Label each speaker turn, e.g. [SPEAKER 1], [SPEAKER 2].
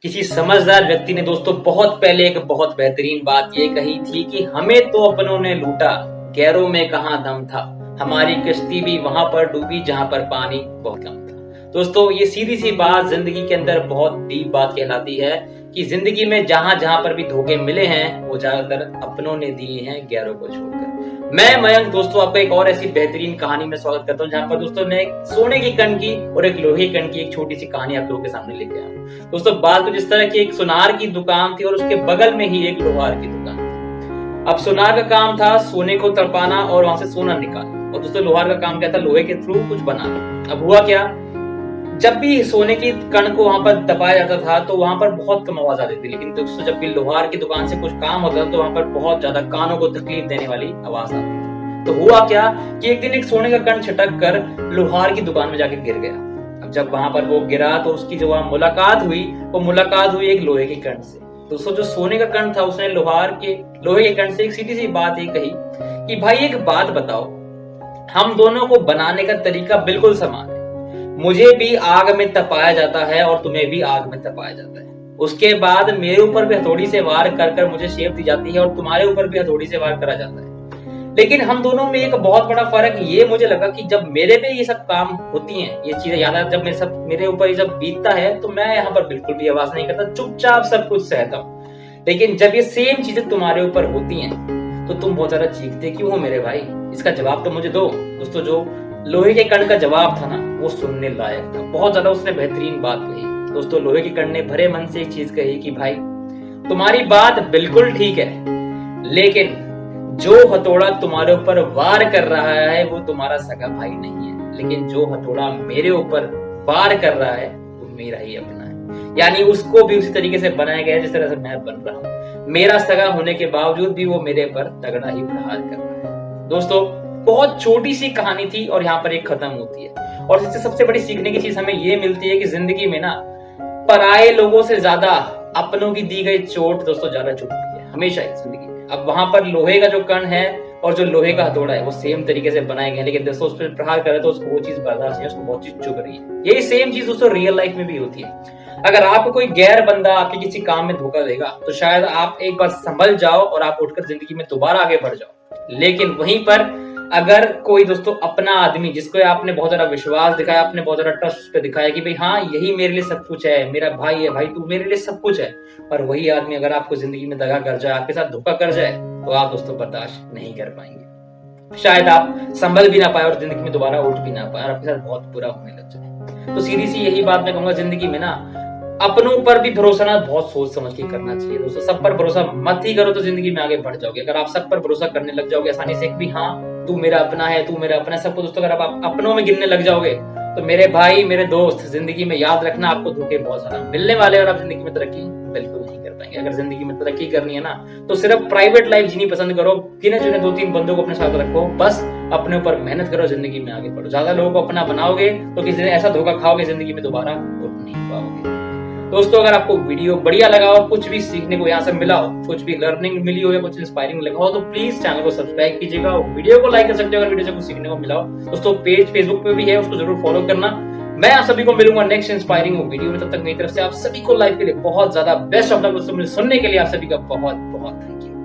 [SPEAKER 1] किसी समझदार व्यक्ति ने दोस्तों बहुत पहले एक बहुत बेहतरीन बात ये कही थी कि हमें तो अपनों ने लूटा, गैरों में कहां दम था, हमारी कश्ती भी वहां पर डूबी जहां पर पानी बहुत कम था। दोस्तों ये सीधी सी बात जिंदगी के अंदर बहुत डीप बात कहलाती है कि जिंदगी में जहां जहां पर भी धोखे मिले हैं वो ज्यादातर अपनों ने दिए हैं, गैरों को छोड़कर। मैं मयंक दोस्तों आपका एक और ऐसी बेहतरीन कहानी में स्वागत करता हूं जहां पर दोस्तों मैं एक सोने की कण की और एक लोहे की कण की एक छोटी सी कहानी आप लोगों के सामने लेके आया हूं। दोस्तों बात कुछ इस तरह की, एक सुनार की दुकान थी और उसके बगल में ही एक लोहार की दुकान थी। अब सुनार का काम था सोने को तड़पाना और वहां से सोना निकालना, और दोस्तों लोहार का काम क्या था, लोहे के थ्रू कुछ बनाना। अब हुआ क्या, जब भी सोने की कण को वहां पर दबाया जाता था तो वहां पर बहुत कम आवाज आती थी, लेकिन दोस्तों जब भी लोहार की दुकान से कुछ काम होता था तो वहां पर बहुत ज्यादा कानों को तकलीफ देने वाली आवाज आती थी। तो हुआ क्या कि एक दिन एक सोने का कण छिटक कर लोहार की दुकान में जाके गिर गया। अब जब वहां पर वो गिरा तो उसकी जो वहां मुलाकात हुई वो मुलाकात हुई एक लोहे के कण से। दोस्तों जो सोने का कण था उसने लोहे के कण से एक सीधी सी बात ये कही कि भाई एक बात बताओ, हम दोनों को बनाने का तरीका बिल्कुल समान है, मुझे भी आग में तपाया जाता है और तुम्हें भी आग में तपाया जाता है, उसके बाद मेरे ऊपर भी हथौड़ी से वार कर कर मुझे शेप दी जाती है और तुम्हारे ऊपर भी हथौड़ी से वार करा जाता है। लेकिन हम दोनों में एक बहुत बड़ा फर्क ये मुझे लगा कि जब मेरे पे ये सब काम होती हैं, ये चीजें याद है, जब मेरे ऊपर ये सब बीतता है तो मैं यहाँ पर बिल्कुल भी आवाज नहीं करता, चुपचाप सब कुछ सहता हूँ। लेकिन जब ये सेम चीजें तुम्हारे ऊपर होती हैं तो तुम बहुत ज्यादा चीखते क्यों हो मेरे भाई? इसका जवाब तो मुझे दो। दोस्तों जो लोहे के कण का जवाब था ना वो सुनने लायक था, बहुत ज्यादा उसने बेहतरीन बात कही। दोस्तों लोहे के कण ने भरे मन से एक चीज कही कि भाई तुम्हारी बात बिल्कुल ठीक है, लेकिन जो हथौड़ा तुम्हारे ऊपर वार कर रहा है वो तुम्हारा सगा भाई नहीं है, लेकिन जो हथौड़ा मेरे ऊपर वार कर रहा है वो मेरा ही अपना है। यानी उसको भी उसी तरीके से बनाया गया है जिस तरह से मैं बन रहा हूँ। मेरा सगा होने के बावजूद भी वो मेरे पर तगड़ा ही प्रहार कर रहा है। दोस्तों बहुत छोटी सी कहानी थी और यहाँ पर एक खत्म होती है, और इससे सबसे बड़ी सीखने की चीज हमें ये मिलती है कि जिंदगी में ना पराये लोगों से ज्यादा अपनों की दी गई चोट दोस्तों ज्यादा चुभती है हमेशा ही जिंदगी में। अब वहां पर लोहे का जो कण है और जो लोहे का हथौड़ा है वो सेम तरीके से बनाए गए, लेकिन दोस्तों उस पर प्रहार करे तो उसको वो चीज बर्दाश्त नहीं, उसको बहुत चीज चुभ रही है। यही सेम चीज दोस्तों रियल लाइफ में भी होती है। अगर आपको कोई गैर बंदा आपके किसी काम में धोखा देगा तो शायद आप एक बार संभल जाओ और आप उठकर जिंदगी में दोबारा आगे बढ़ जाओ, लेकिन वहीं पर अगर कोई दोस्तों अपना आदमी जिसको आपने बहुत ज्यादा विश्वास दिखाया, आपने बहुत ज्यादा ट्रस्ट पे दिखाया कि भाई हाँ यही मेरे लिए सब कुछ है, मेरा भाई है, भाई तू मेरे लिए सब कुछ है, और वही आदमी अगर आपको जिंदगी में दगा कर जाए, आपके साथ धोखा कर जाए, तो आप दोस्तों बर्दाश्त नहीं कर पाएंगे। शायद आप संभल भी ना पाए और जिंदगी में दोबारा उठ भी ना पाए और आपके साथ बहुत बुरा होने लग जाए। तो सीधी सी यही बात मैं कहूंगा, जिंदगी में ना अपनों पर भी भरोसा ना बहुत सोच समझ के करना चाहिए दोस्तों। सब पर भरोसा मत ही करो तो जिंदगी में आगे बढ़ जाओगे। अगर आप सब पर भरोसा करने लग जाओगे आसानी से भी हाँ तू मेरा अपना है, तू मेरा अपना है, सबको दोस्तों अगर आप अपनों में गिनने लग जाओगे तो मेरे भाई मेरे दोस्त जिंदगी में याद रखना आपको धोखे बहुत ज्यादा मिलने वाले और आप जिंदगी में तरक्की बिल्कुल नहीं कर पाएंगे। अगर जिंदगी में तरक्की करनी है ना तो सिर्फ प्राइवेट लाइफ जीनी पसंद करो, गिने चुने 2-3 बंदों को अपने साथ रखो, बस अपने ऊपर मेहनत करो, जिंदगी में आगे बढ़ो। ज्यादा लोगों को अपना बनाओगे तो किसी दिन ऐसा धोखा खाओगे जिंदगी में दोबारा उठ नहीं पाओगे। दोस्तों अगर आपको वीडियो बढ़िया लगा हो, कुछ भी सीखने को यहाँ से मिला हो, कुछ भी लर्निंग मिली हो या कुछ इंस्पायरिंग लगा हो तो प्लीज चैनल को सब्सक्राइब कीजिएगा, वीडियो को लाइक कर सकते हो अगर वीडियो से कुछ सीखने को मिला हो। दोस्तों पेज फेसबुक पे भी है, उसको जरूर फॉलो करना। मैं आप सभी को मिलूंगा नेक्स्ट इंस्पायरिंग वीडियो में, तब तक मेरी तरफ से आप सभी को लाइफ के लिए बहुत ज्यादा बेस्ट ऑफ लक। दोस्तों मुझे सुनने के लिए आप सभी का बहुत बहुत थैंक यू।